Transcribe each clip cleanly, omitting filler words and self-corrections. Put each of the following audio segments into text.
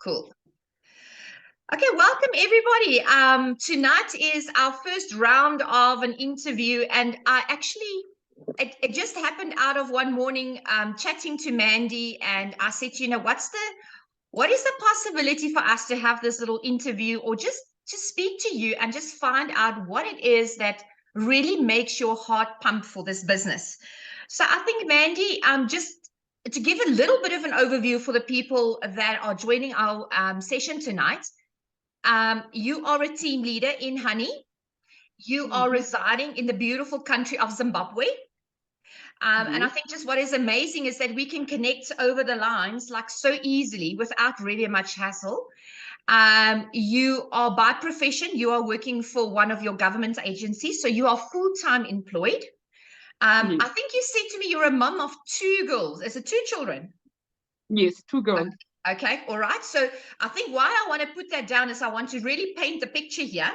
Cool. Okay, welcome everybody. Tonight is our first round of an interview, and it just happened out of one morning chatting to Mandy, and I said, what is the possibility for us to have this little interview, or just speak to you and just find out what it is that really makes your heart pump for this business. So I think, Mandy, just to give a little bit of an overview for the people that are joining our session tonight. You are a team leader in Honey. You are residing in the beautiful country of Zimbabwe. And I think just what is amazing is that we can connect over the lines like so easily without really much hassle. You are by profession, you are working for one of your government agencies, so you are full-time employed. I think you said to me you're a mum of two girls. Is it two children? Yes, two girls. Okay, all right. So I think why I want to put that down is I want to really paint the picture here.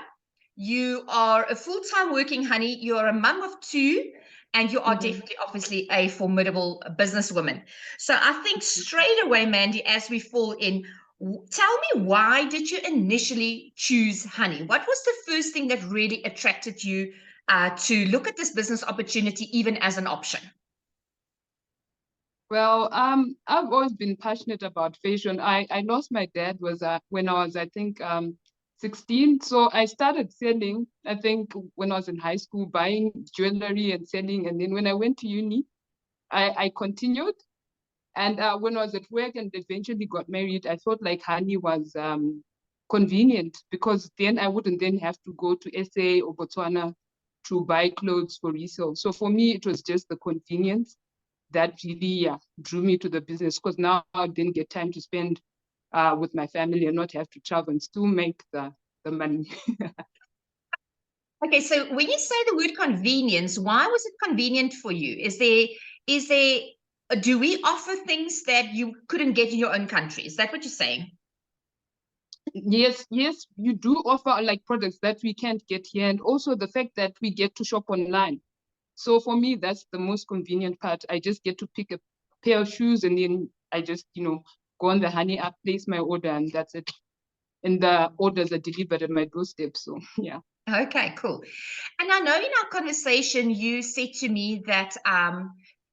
You are a full-time working Honey. You are a mum of two, and you are definitely, obviously, a formidable businesswoman. So I think straight away, Mandy, as we fall in, tell me, why did you initially choose Honey? What was the first thing that really attracted you to look at this business opportunity, even as an option? Well, I've always been passionate about fashion. I lost my dad when I was, I think, 16. So I started selling, I think, when I was in high school, buying jewelry and selling. And then when I went to uni, I continued. And when I was at work and eventually got married, I thought like Honey was convenient, because then I wouldn't then have to go to SA or Botswana to buy clothes for resale. So for me, it was just the convenience that really drew me to the business, because now I didn't get time to spend with my family and not have to travel and still make the money. Okay, so when you say the word convenience, why was it convenient for you? Do we offer things that you couldn't get in your own country? Is that what you're saying? Yes, you do offer like products that we can't get here, and also the fact that we get to shop online. So for me, that's the most convenient part. I just get to pick a pair of shoes, and then I just, go on the Honey app, place my order, and that's it. And the orders are delivered at my doorstep. So yeah. Okay, cool. And I know in our conversation, you said to me that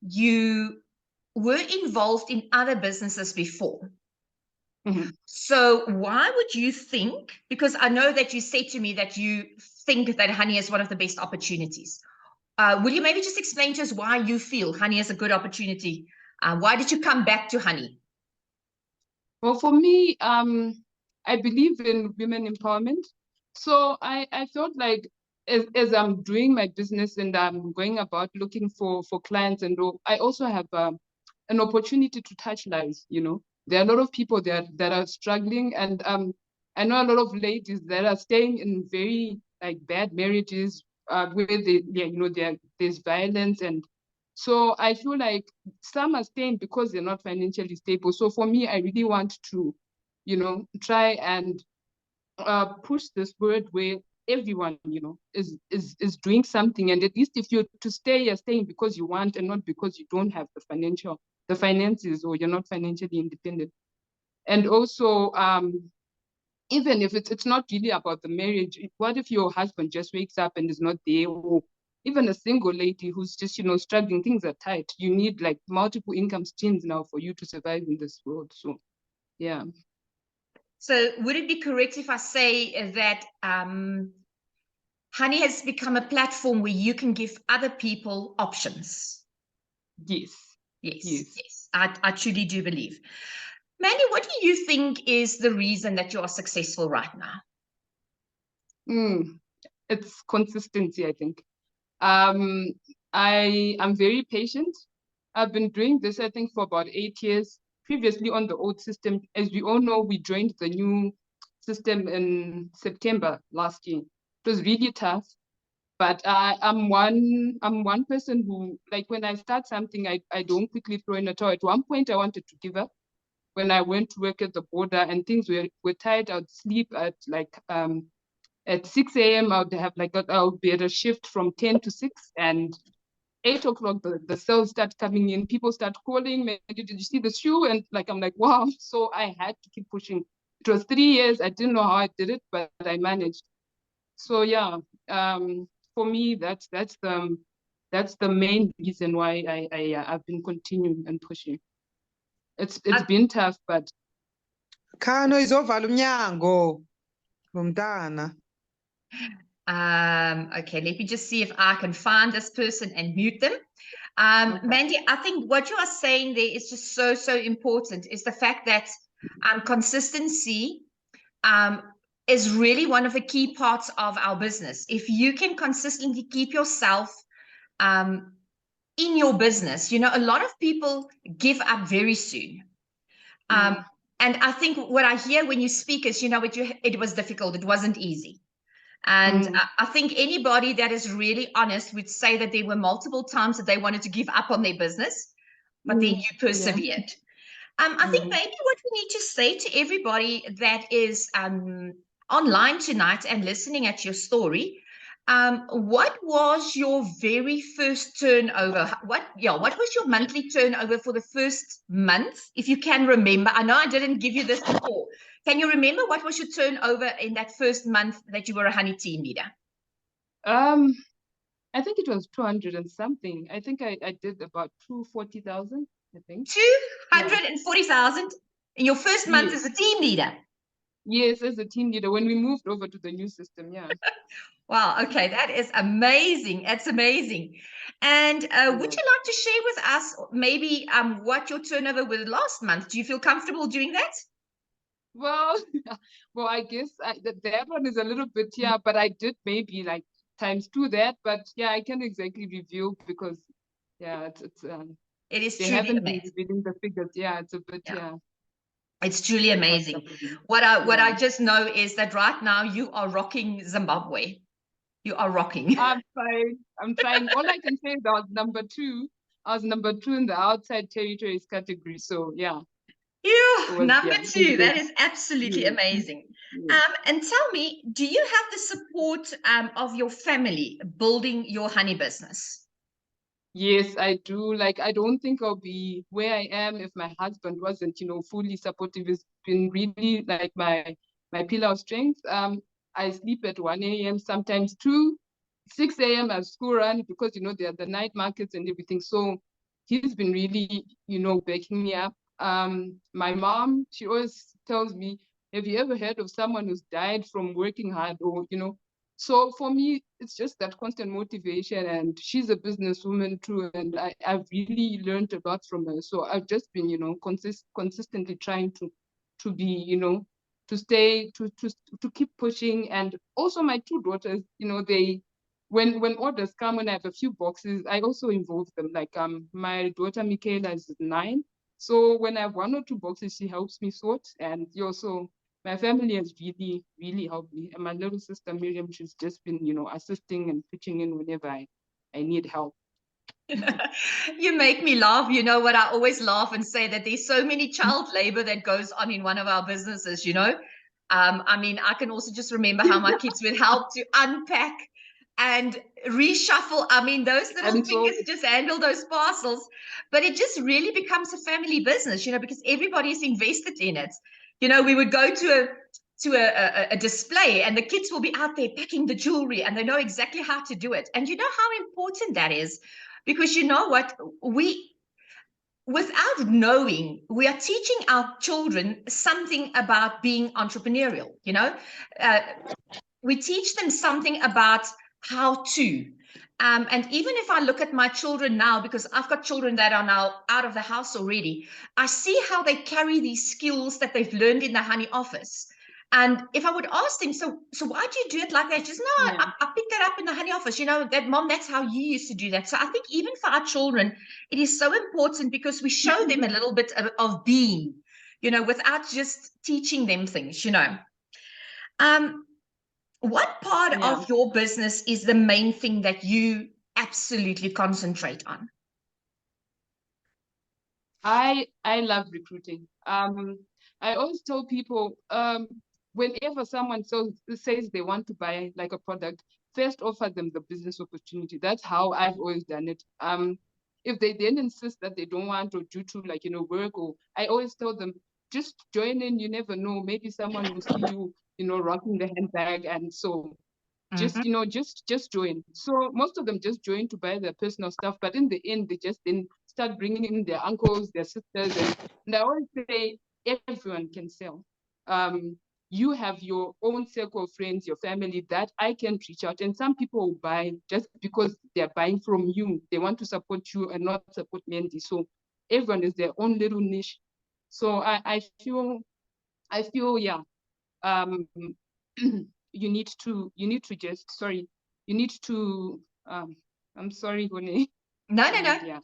you were involved in other businesses before. So why would you think, because I know that you said to me that you think that Honey is one of the best opportunities. Will you maybe just explain to us why you feel Honey is a good opportunity? Why did you come back to Honey? Well, for me, I believe in women empowerment. So I felt like as I'm doing my business and I'm going about looking for clients, and I also have an opportunity to touch lives. There are a lot of people that are struggling, and I know a lot of ladies that are staying in very like bad marriages where there's violence. And so I feel like some are staying because they're not financially stable. So for me, I really want to, try and push this word where everyone, is doing something. And at least if you're to stay, you're staying because you want and not because you don't have the finances, or you're not financially independent. And also, even if it's not really about the marriage, what if your husband just wakes up and is not there, or even a single lady who's just, struggling, things are tight. You need like multiple income streams now for you to survive in this world. So, yeah. So would it be correct if I say that Honey has become a platform where you can give other people options? Yes. Yes. I truly do believe. Mandy, what do you think is the reason that you are successful right now? It's consistency, I think. I am very patient. I've been doing this, I think, for about 8 years. Previously on the old system, as we all know, we joined the new system in September last year. It was really tough, but I'm one person who, like, when I start something, I don't quickly throw in a towel. At one point, I wanted to give up when I went to work at the border and things were tight. I'd sleep at at 6 a.m. I would be at a shift from 10 to 6, and 8 o'clock, the sales start coming in. People start calling me, did you see the shoe? And like, I'm like, wow. So I had to keep pushing. It was 3 years. I didn't know how I did it, but I managed. So yeah, for me, that's the main reason why I've been continuing and pushing. It's been tough, but Khano izovala umnyango nomntana. Okay, let me just see if I can find this person and mute them. okay. Mandy, I think what you are saying there is just so important, is the fact that consistency is really one of the key parts of our business. If you can consistently keep yourself in your business, you know, a lot of people give up very soon. And I think what I hear when you speak is, you know, it was difficult, it wasn't easy. And I think anybody that is really honest would say that there were multiple times that they wanted to give up on their business, but then you persevered. I think maybe what we need to say to everybody that is online tonight and listening at your story, what was your very first turnover? What was your monthly turnover for the first month, if you can remember? I know I didn't give you this before. Can you remember what was your turnover in that first month that you were a honey team leader? I think it was 200 and something. I think I did about 240,000, I think. 240,000 in your first month as a team leader? Yes, as a team leader, when we moved over to the new system, yeah. Wow, okay, that is amazing. That's amazing. And would you like to share with us maybe what your turnover was last month? Do you feel comfortable doing that? Well, I guess that one is a little bit, yeah, but I did maybe like ×2 that, but yeah, I can't exactly reveal because, yeah, it is they truly haven't amazing. been revealing the figures. Yeah, it's a bit, yeah. It's truly amazing. What I just know is that right now you are rocking Zimbabwe. You are rocking. I'm trying. All I can say is I was number 2. I was number 2 in the outside territories category. So yeah. Number 2. That is absolutely amazing. Yes. And tell me, do you have the support of your family building your honey business? Yes, I do. Like, I don't think I'll be where I am if my husband wasn't, you know, fully supportive. It's been really like my pillar of strength. I sleep at 1 a.m., sometimes 2, 6 a.m. at school run because, you know, there are the night markets and everything. So he's been really, you know, backing me up. My mom, she always tells me, have you ever heard of someone who's died from working hard? Or, you know, so for me, it's just that constant motivation, and she's a businesswoman too, and I've really learned a lot from her. So I've just been, you know, consistently trying to be, you know, to stay, to keep pushing. And also my 2 daughters, you know, they, when orders come, when I have a few boxes, I also involve them. Like my daughter Michaela is 9. So when I have 1 or 2 boxes, she helps me sort. And also my family has really, really helped me. And my little sister Miriam, she's just been, you know, assisting and pitching in whenever I need help. You make me laugh. You know what? I always laugh and say that there's so many child labor that goes on in one of our businesses, you know. I mean, I can also just remember how my kids would help to unpack and reshuffle. I mean, those little fingers just handle those parcels, but it just really becomes a family business, you know, because everybody is invested in it. You know, we would go to a display and the kids will be out there packing the jewelry and they know exactly how to do it. And you know how important that is, because you know what, without knowing, we are teaching our children something about being entrepreneurial. You know, we teach them something about how to. And even if I look at my children now, because I've got children that are now out of the house already, I see how they carry these skills that they've learned in the honey office. And if I would ask them, so why do you do it like that? Just no, I picked that up in the honey office. You know, that mom, that's how you used to do that. So I think even for our children, it is so important because we show them a little bit of being, you know, without just teaching them things, you know. What part of your business is the main thing that you absolutely concentrate on? I love recruiting. I always tell people, whenever someone says they want to buy like a product, first offer them the business opportunity. That's how I've always done it. If they then insist that they don't want, or due to like, you know, work, or I always tell them, join in. You never know. Maybe someone will see you, rocking the handbag, and so just just join. So most of them just join to buy their personal stuff, but in the end, they just then start bringing in their uncles, their sisters, and I always say everyone can sell. You have your own circle of friends, your family that I can reach out, and some people will buy just because they're buying from you. They want to support you and not support Mandy. So everyone is their own little niche. So I feel yeah. You need to just I'm sorry, Hone. No. Yeah.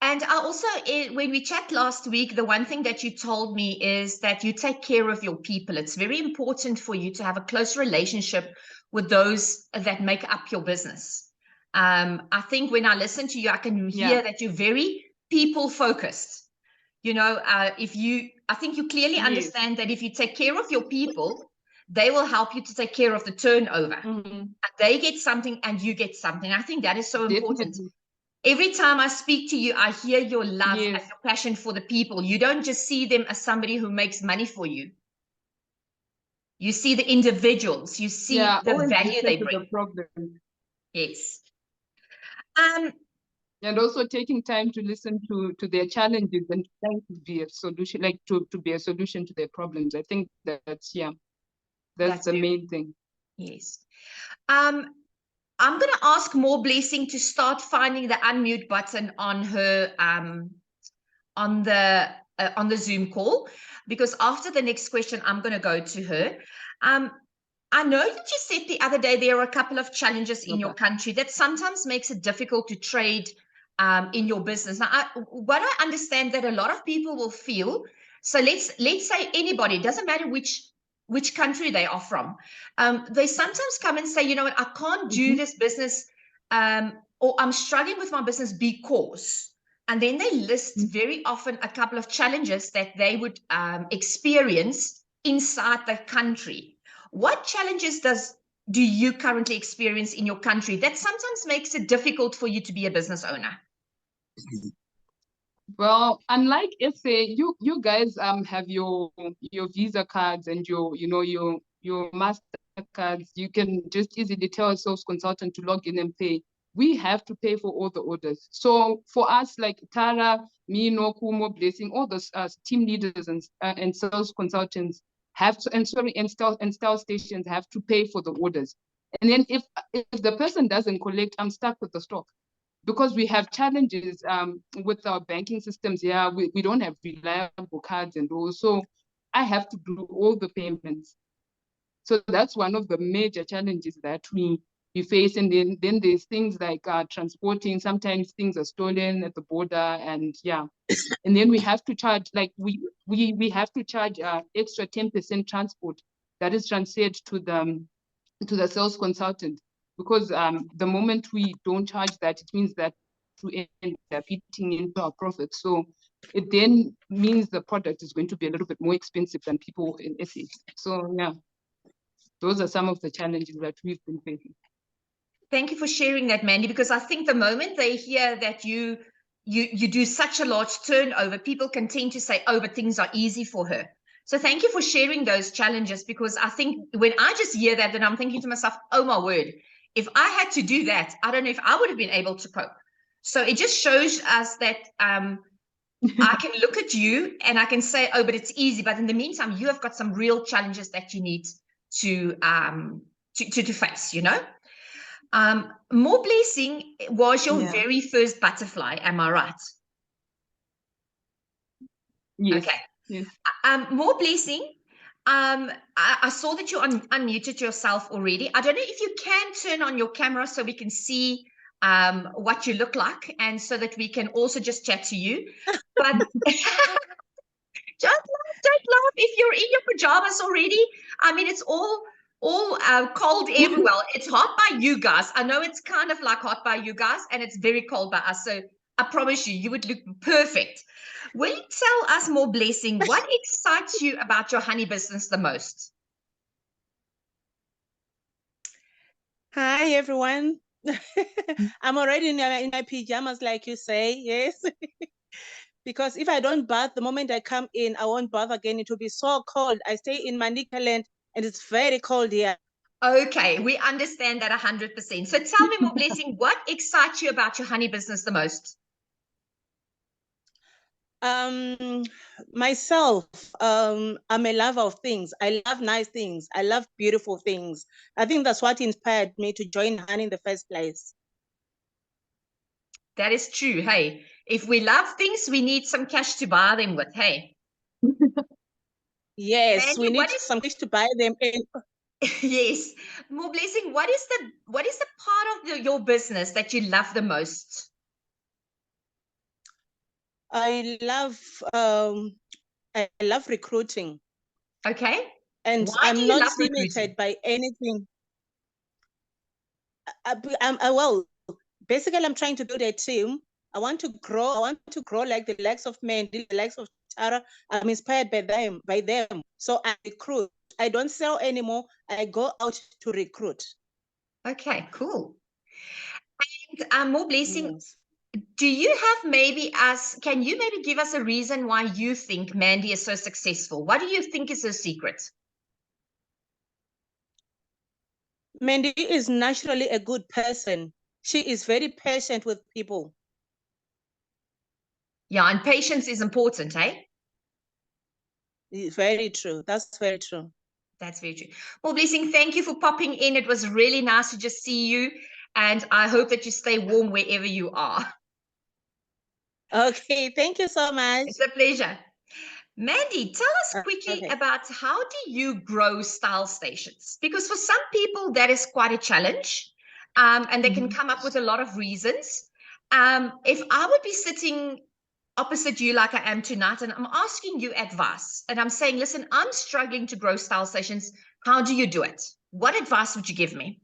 And I also, when we chat last week, the one thing that you told me is that you take care of your people. It's very important for you to have a close relationship with those that make up your business. I think when I listen to you, I can hear that you're very people focused. I think you clearly understand that if you take care of your people, they will help you to take care of the turnover. And they get something and you get something. I think that is so important. Definitely. Every time I speak to you, I hear your love and your passion for the people. You don't just see them as somebody who makes money for you. You see the individuals. You see the value they bring. The problem. Yes. And also taking time to listen to their challenges and trying to be a solution, like to be a solution to their problems. I think that's the main thing. Yes. I'm going to ask More Blessing to start finding the unmute button on her on the Zoom call, because after the next question, I'm going to go to her. I know that you said the other day there are a couple of challenges in your country that sometimes makes it difficult to trade in your business. Now, what I understand that a lot of people will feel. So let's say anybody, it doesn't matter which country they are from. They sometimes come and say, you know what, I can't do this business, or I'm struggling with my business because. And then they list very often a couple of challenges that they would experience inside the country. What challenges do you currently experience in your country that sometimes makes it difficult for you to be a business owner? Well, unlike SA, you guys have your Visa cards and your MasterCards. You can just easily tell a sales consultant to log in and pay. We have to pay for all the orders. So for us, like Tara, me, Noku, More Blessing, all those team leaders and sales consultants have to, and style stations have to pay for the orders. And then if the person doesn't collect, I'm stuck with the stock. Because we have challenges with our banking systems here. We don't have reliable cards and all. So I have to do all the payments. So that's one of the major challenges that we face. And then there's things like transporting. Sometimes things are stolen at the border, and and then we have to charge, like we have to charge extra 10% transport that is transferred to the sales consultant. Because the moment we don't charge that, it means that we end up eating into our profit. So it then means the product is going to be a little bit more expensive than people in SA. So those are some of the challenges that we've been facing. Thank you for sharing that, Mandy, because I think the moment they hear that you do such a large turnover, people can tend to say, oh, but things are easy for her. So thank you for sharing those challenges, because I think when I just hear that, then I'm thinking to myself, oh my word, if I had to do that, I don't know if I would have been able to cope. So it just shows us that I can look at you and I can say, oh, but it's easy. But in the meantime, you have got some real challenges that you need to face, More Blessing was your very first butterfly, am I right? Yes. Okay. Yes. More Blessing, I saw that you unmuted yourself already. I don't know if you can turn on your camera so we can see what you look like, and so that we can also just chat to you. But don't laugh if you're in your pajamas already. I mean, it's all cold everywhere. It's hot by you guys. I know it's kind of like hot by you guys, and it's very cold by us. So I promise you would look perfect. Will you tell us, More Blessing, what excites you about your honey business the most? Hi, everyone. I'm already in my pajamas, like you say, yes. because if I don't bath, the moment I come in, I won't bath again. It will be so cold. I stay in Manicaland and it's very cold here. Okay, we understand that 100%. So tell me more, Blessing, what excites you about your honey business the most? Myself, I'm a lover of things. I love nice things. I love beautiful things. I think that's what inspired me to join honey in the first place. That is true. Hey, if we love things, we need some cash to buy them with. Hey. Yes, Mandy, we need what is some cash to buy them. yes, more Blessing, what is the part of your business that you love the most? I love recruiting. Okay. And Why do I'm you not love limited recruiting? by anything. Well, basically, I'm trying to build a team. I want to grow like the likes of Mandy, the likes of Tara. I'm inspired by them. So I recruit. I don't sell anymore. I go out to recruit. Okay, cool. And more Blessing, Yes. do you have can you maybe give us a reason why you think Mandy is so successful? What do you think is her secret? Mandy is naturally a good person. She is very patient with people. Yeah, and patience is important, eh? Very true. That's very true. That's very true. Well, Blessing, thank you for popping in. It was really nice to just see you. And I hope that you stay warm wherever you are. Okay, thank you so much. It's a pleasure. Mandy, tell us quickly Okay. about how do you grow style stations? Because for some people, that is quite a challenge. And they can come up with a lot of reasons. If I would be sitting opposite you like I am tonight, and I'm asking you advice, and I'm saying, listen, I'm struggling to grow style stations. How do you do it? What advice would you give me?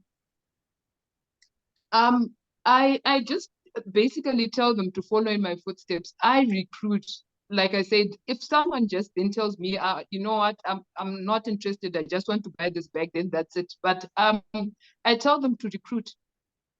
I just basically tell them to follow in my footsteps. I recruit, like I said, if someone just then tells me, you know what, I'm not interested, I just want to buy this bag, then that's it. But I tell them to recruit.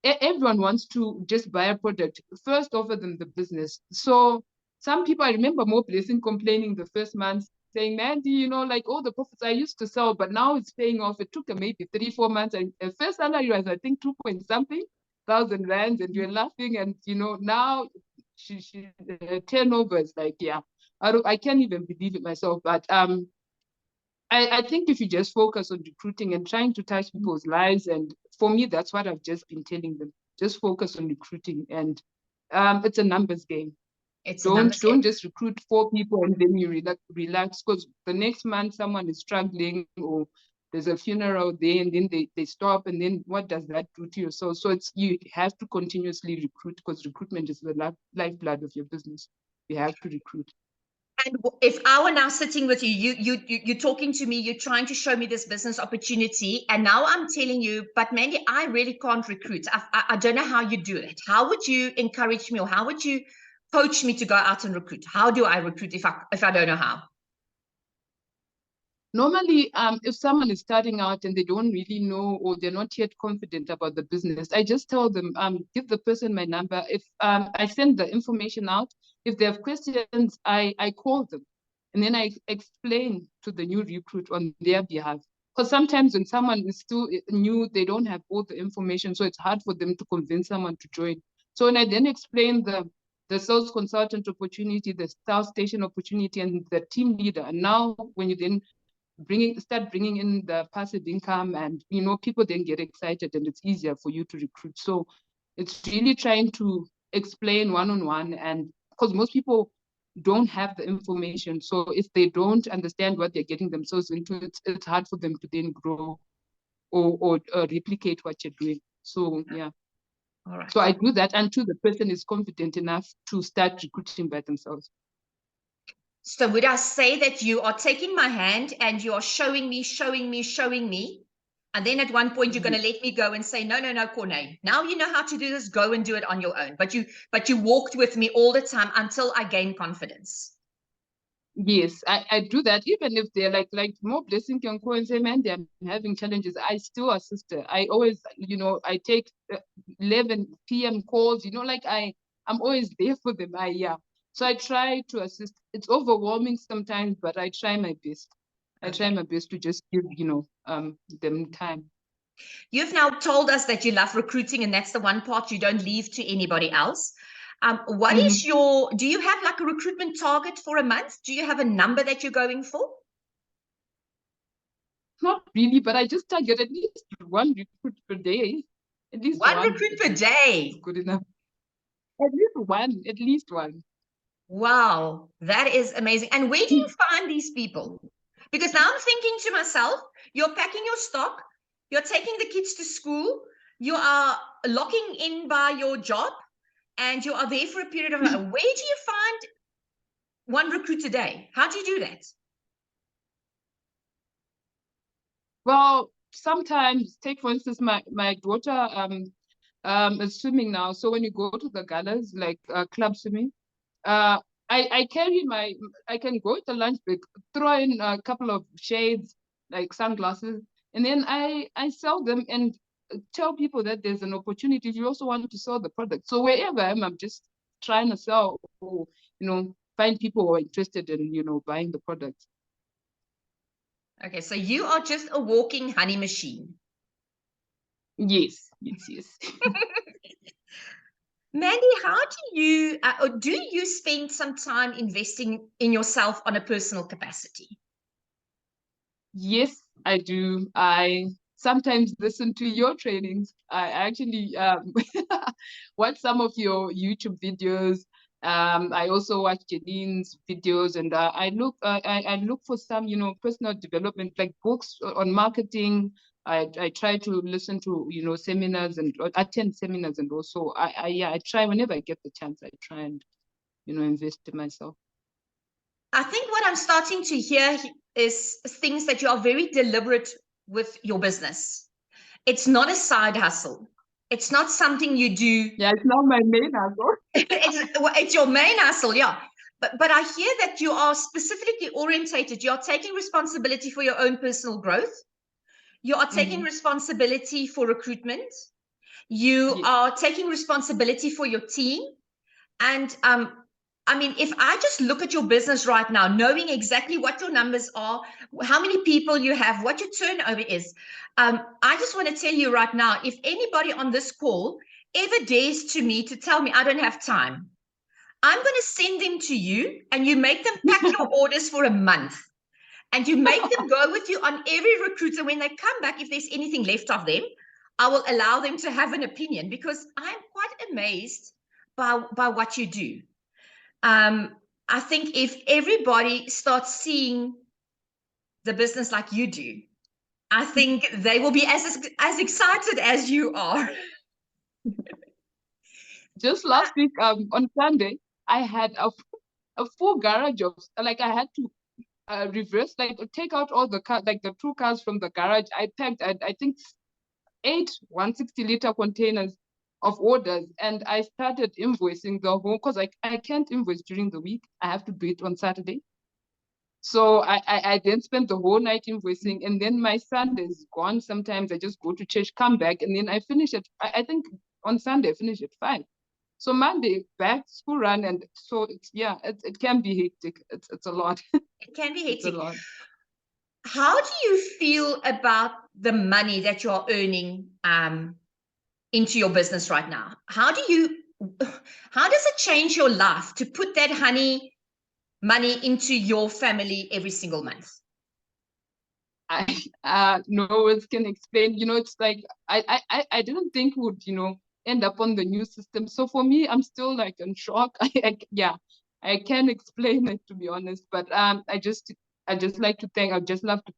Everyone wants to just buy a product. First, offer them the business. So some people, I remember more Blessing complaining the first month, saying, Mandy, you know, like all the profits I used to sell, but now it's paying off. It took maybe 3-4 months. And first salary was, I think, 2 point something thousand rands, and you're laughing. And, you know, now she turnover is like, yeah, I can't even believe it myself. But I think if you just focus on recruiting and trying to touch people's lives, and for me, that's what I've just been telling them. Just focus on recruiting, and it's a numbers game. Don't just recruit 4 people and then you relax, because the next month someone is struggling or there's a funeral there, and then they stop, and then what does that do to you? So you have to continuously recruit, because recruitment is the lifeblood of your business. You have to recruit. And if I were now sitting with you, you're talking to me, you're trying to show me this business opportunity, and now I'm telling you, but Mandy, I really can't recruit. I don't know how you do it. How would you encourage me, or how would you coach me to go out and recruit? How do I recruit if I don't know how? Normally, if someone is starting out and they don't really know, or they're not yet confident about the business, I just tell them, give the person my number. If I send the information out, if they have questions, I call them. And then I explain to the new recruit on their behalf. Because sometimes when someone is still new, they don't have all the information. So it's hard for them to convince someone to join. So when I then explain the sales consultant opportunity, the style station opportunity, and the team leader, and now when you then start bringing in the passive income, and you know, people then get excited and it's easier for you to recruit. So it's really trying to explain one-on-one, and because most people don't have the information, so if they don't understand what they're getting themselves into, it's hard for them to then grow or replicate what you're doing. So yeah. All right. So I do that until the person is confident enough to start recruiting by themselves. So would I say that you are taking my hand and you are showing me, and then at one point you're going to let me go and say, no, Corne, now you know how to do this, go and do it on your own. But you walked with me all the time until I gained confidence. Yes, I do that. Even if they're like more Blessing can call and say, man, they're having challenges, I still assist her. I always, you know, I take 11 p.m. calls, you know, like I'm always there for them. So I try to assist. It's overwhelming sometimes, but I try my best. I try my best to just give, them time. You've now told us that you love recruiting, and that's the one part you don't leave to anybody else. What is do you have like a recruitment target for a month? Do you have a number that you're going for? Not really, but I just target at least one recruit per day. At least one recruit per day. Good enough. At least one. Wow, that is amazing. And where do you find these people? Because now I'm thinking to myself, you're packing your stock, you're taking the kids to school, you are locking in by your job, and you are there for a period of time. Where do you find one recruit a day? How do you do that? Well, sometimes, take for instance, my daughter is swimming now. So when you go to the galas, like club swimming, I can go at the lunch break, throw in a couple of shades, like sunglasses, and then I sell them and tell people that there's an opportunity if you also want to sell the product. So wherever I am, I'm just trying to sell or, find people who are interested in, buying the product. Okay, so you are just a walking honey machine. Yes. Mandy, how do you spend some time investing in yourself on a personal capacity? Yes, I do. I sometimes listen to your trainings. I actually watch some of your YouTube videos. I also watch Janine's videos, and I look for some, personal development, like books on marketing. I try to listen to, seminars and attend seminars, and also I try whenever I get the chance. I try and, invest in myself. I think what I'm starting to hear is things that you are very deliberate with your business. It's not a side hustle. It's not something you do. Yeah, it's not my main hustle. It's your main hustle, yeah. But I hear that you are specifically orientated. You are taking responsibility for your own personal growth. You are taking responsibility for recruitment. You are taking responsibility for your team. And I mean, if I just look at your business right now, knowing exactly what your numbers are, how many people you have, what your turnover is, I just want to tell you right now, if anybody on this call ever dares to me to tell me I don't have time, I'm going to send them to you, and you make them pack your orders for a month, and you make them go with you on every recruiter. When they come back, if there's anything left of them, I will allow them to have an opinion, because I'm quite amazed by what you do. I think if everybody starts seeing the business like you do, I think they will be as excited as you are. Just last week, on Sunday, I had a full garage of, like, I had to reverse, like, take out all the cars, like the 2 cars from the garage. I packed, I think, 8 160-liter containers of orders, and I started invoicing the whole, because I can't invoice during the week. I have to do it on Saturday. So I then spent the whole night invoicing, and then my Sunday is gone. Sometimes I just go to church, come back, and then I finish it. I think on Sunday I finish at 5. So Monday back, school run, and so it can be hectic. It's a lot. It can be hectic. It's a lot. How do you feel about the money that you're earning into your business right now? How does it change your life to put that money into your family every single month? No words can explain. It's like I didn't think we would, end up on the new system. So for me, I'm still like in shock. I can't explain it, to be honest. But I just love to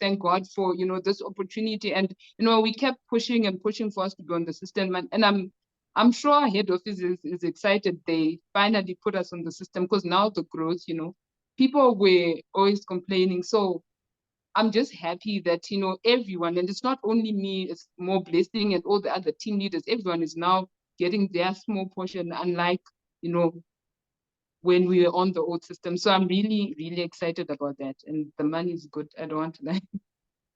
thank God for, this opportunity. And we kept pushing and pushing for us to be on the system. And I'm sure our head office is excited they finally put us on the system, because now the growth, people were always complaining. So I'm just happy that, everyone, and it's not only me, it's more Blessing and all the other team leaders, everyone is now getting their small portion, unlike, when we were on the old system. So I'm really, really excited about that. And the money is good. I don't want to lie.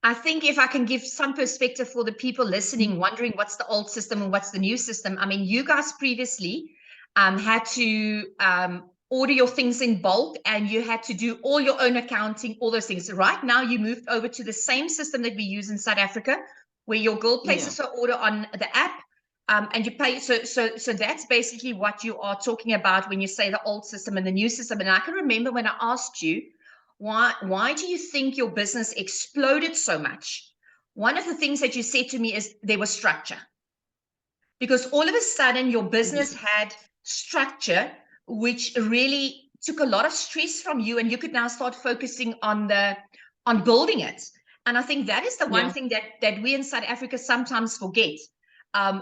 I think if I can give some perspective for the people listening, wondering what's the old system and what's the new system. I mean, you guys previously had to order your things in bulk and you had to do all your own accounting, all those things. Right now, you moved over to the same system that we use in South Africa, where your girl places her order on the app, and you pay. So that's basically what you are talking about when you say the old system and the new system. And I can remember when I asked you, why do you think your business exploded so much? One of the things that you said to me is there was structure. Because all of a sudden your business had structure, which really took a lot of stress from you, and you could now start focusing on building it. And I think that is the one thing that we in South Africa sometimes forget.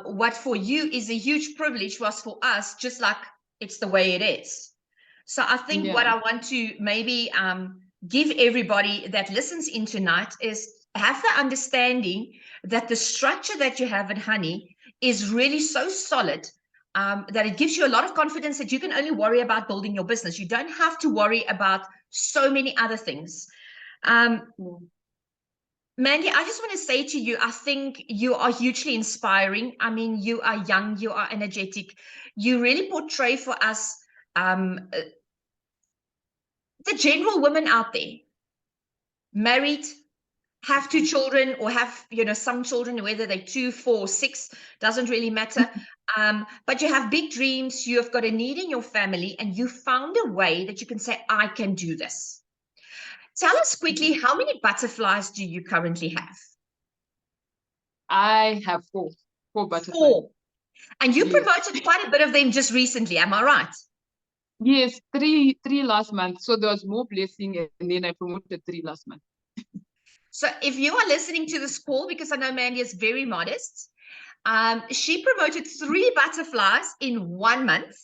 What for you is a huge privilege was for us, just like it's the way it is. So I think what I want to maybe give everybody that listens in tonight is have the understanding that the structure that you have at Honey is really so solid that it gives you a lot of confidence that you can only worry about building your business. You don't have to worry about so many other things. Mandy, I just want to say to you, I think you are hugely inspiring. I mean, you are young, you are energetic. You really portray for us the general woman out there, married, have 2 children, or have, some children, whether they're 2, 4, 6, doesn't really matter. But you have big dreams, you have got a need in your family, and you found a way that you can say, I can do this. Tell us quickly, how many butterflies do you currently have? I have 4 butterflies. 4. And you promoted quite a bit of them just recently, am I right? Yes, 3 last month. So there was more blessing, and then I promoted 3 last month. So if you are listening to this call, because I know Mandy is very modest, she promoted 3 butterflies in 1 month.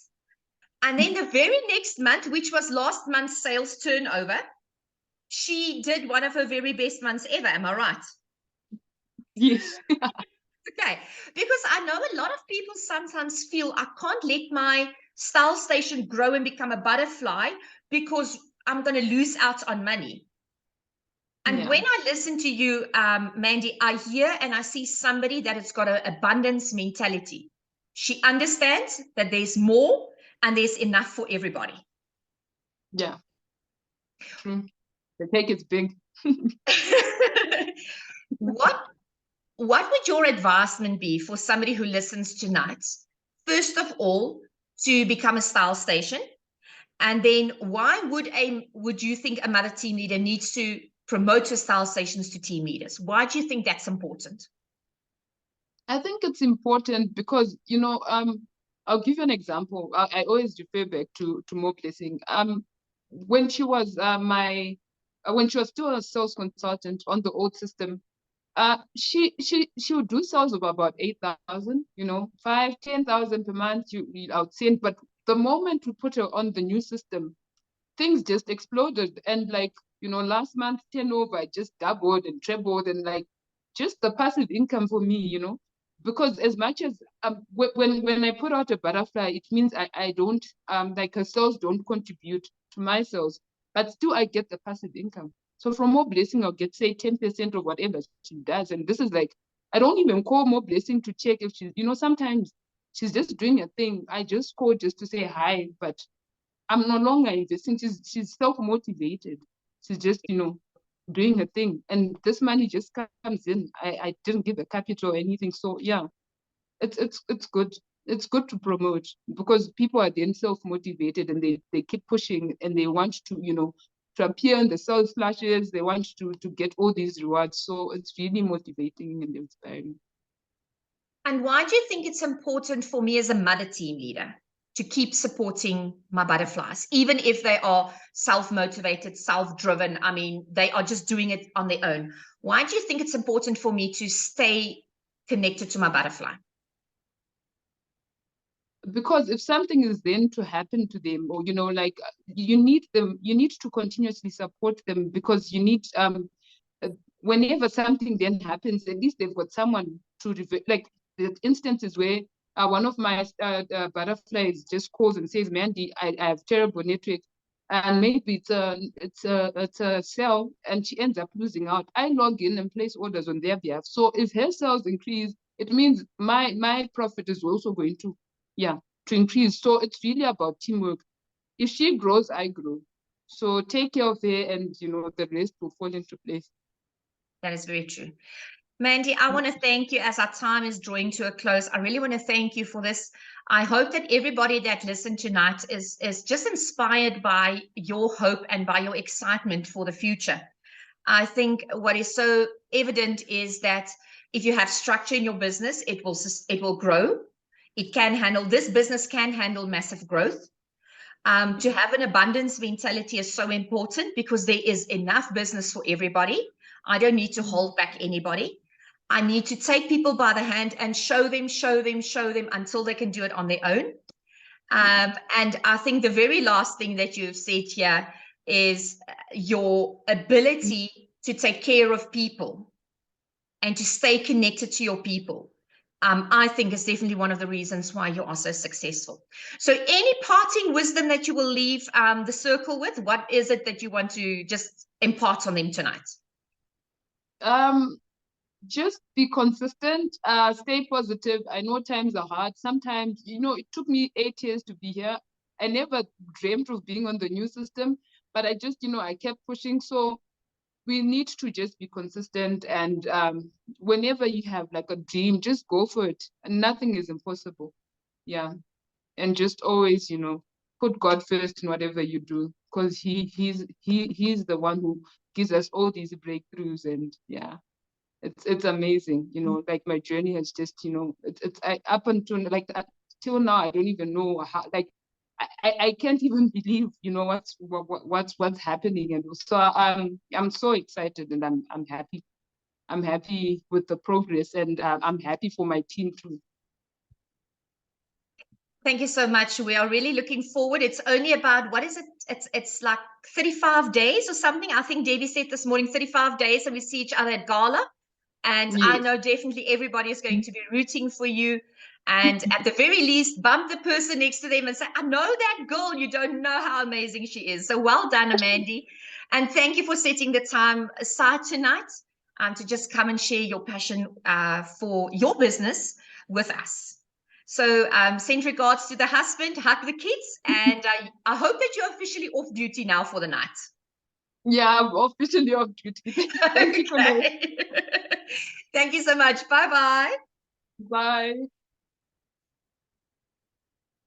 And then the very next month, which was last month's sales turnover, she did one of her very best months ever. Am I right? Yes. Okay. Because I know a lot of people sometimes feel I can't let my style station grow and become a butterfly because I'm going to lose out on money. And when I listen to you, Mandy, I hear and I see somebody that has got an abundance mentality. She understands that there's more and there's enough for everybody. Yeah. True. The cake is big. What would your advisement be for somebody who listens tonight? First of all, to become a style station. And then why would you think a mother team leader needs to promote her style stations to team leaders? Why do you think that's important? I think it's important because, I'll give you an example. I always refer back to Mo Blessing. When she was when she was still a sales consultant on the old system, she would do sales of about 8,000, 5,000-10,000 per month. I would send, but the moment we put her on the new system, things just exploded. And last month turnover just doubled and trebled, and just the passive income for me, because as much as when I put out a butterfly, it means I don't her sales don't contribute to my sales, but still I get the passive income. So from More Blessing, I'll get, say, 10% of whatever she does. And this is I don't even call More Blessing to check if she's, sometimes she's just doing a thing. I just call just to say hi, but I'm no longer investing. She's self-motivated. She's just, doing her thing. And this money just comes in. I didn't give a capital or anything. So yeah, it's good. It's good to promote because people are then self-motivated and they keep pushing and they want to, to appear in the sales flashes. They want to get all these rewards. So it's really motivating and inspiring. And why do you think it's important for me as a mother team leader to keep supporting my butterflies, even if they are self-motivated, self-driven? I mean, they are just doing it on their own. Why do you think it's important for me to stay connected to my butterfly? Because if something is then to happen to them, or you need them, you need to continuously support them, because you need whenever something then happens, at least they've got someone to the instances where one of my butterflies just calls and says, Mandy, I have terrible network, and maybe it's a sale, and she ends up losing out. I log in and place orders on their behalf. So if her sales increase, it means my profit is also going to increase. So it's really about teamwork. if she grows, I grow. So take care of her, and you know, the rest will fall into place. That is very true. Mandy, I want to thank you as our time is drawing to a close. I really want to thank you for this. I hope that everybody that listened tonight is just inspired by your hope and by your excitement for the future. I think what is so evident is that if you have structure in your business, it will grow. This business can handle massive growth. To have an abundance mentality is so important because there is enough business for everybody. I don't need to hold back anybody. I need to take people by the hand and show them until they can do it on their own. And I think the very last thing that you've said here is your ability to take care of people and to stay connected to your people. I think is definitely one of the reasons why you are so successful. So any parting wisdom that you will leave the circle with? What is it that you want to just impart on them tonight? Just be consistent, stay positive. I know times are hard. Sometimes, you know, it took me 8 years to be here. I never dreamt of being on the new system, but I just, you know, I kept pushing. So we need to just be consistent, and whenever you have like a dream, just go for it. And nothing is impossible. Yeah. And just always, you know, put God first in whatever you do, because he's the one who gives us all these breakthroughs. And yeah, it's amazing, you know. Like my journey has just, you know, up until like till now, I don't even know how, like I can't even believe, you know, what's happening. And so I'm so excited, and I'm happy. I'm happy with the progress, and I'm happy for my team too. Thank you so much. We are really looking forward. It's only about, what is it? It's like 35 days or something. I think Debbie said this morning, 35 days, and we see each other at Gala. And Yes. I know definitely everybody is going to be rooting for you. And at the very least, bump the person next to them and say, I know that girl. You don't know how amazing she is. So well done, Mandy. And thank you for setting the time aside tonight to just come and share your passion for your business with us. So send regards to the husband, hug the kids, and I hope that you're officially off duty now for the night. Yeah, I'm officially off duty. Thank you, Colette. Thank you so much. Bye-bye. Bye.